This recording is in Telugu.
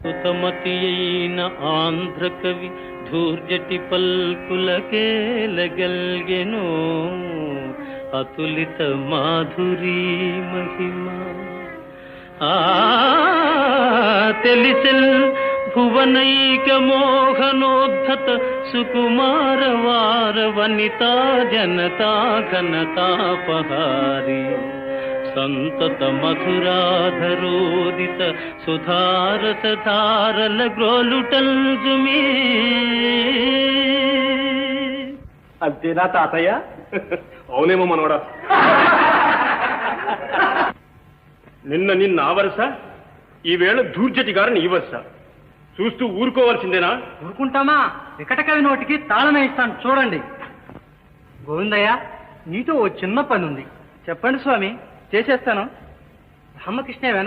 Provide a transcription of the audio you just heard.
సుతమతి అయిన ఆంధ్ర కవి ధూర్జటి పల్కులకేలగల్గెను అతులిత మాధురీ మహిమ. తెలిసెల్ భువనైక మోహనోద్ధత సుకుమార వార వనితా జనతా ఘనతాపహారి సంతత మధురాధరోదిత సుధారసధారల గ్రోలుటల్జుమీ. అంతేనా తాతయ్య? అవునేమో మనవడా. నిన్న ఆవరస, ఈవేళ ధూర్జటి గారిని ఈ వరుస. చూస్తూ ఊరుకోవాల్సిందేనా? ఊరుకుంటామా? వికట కవి నోటికి తాళమే ఇస్తాను, చూడండి. గోవిందయ్య, నీతో ఓ చిన్న పని ఉంది. చెప్పండి స్వామి, చేసేస్తాను. రామకృష్ణ వెనక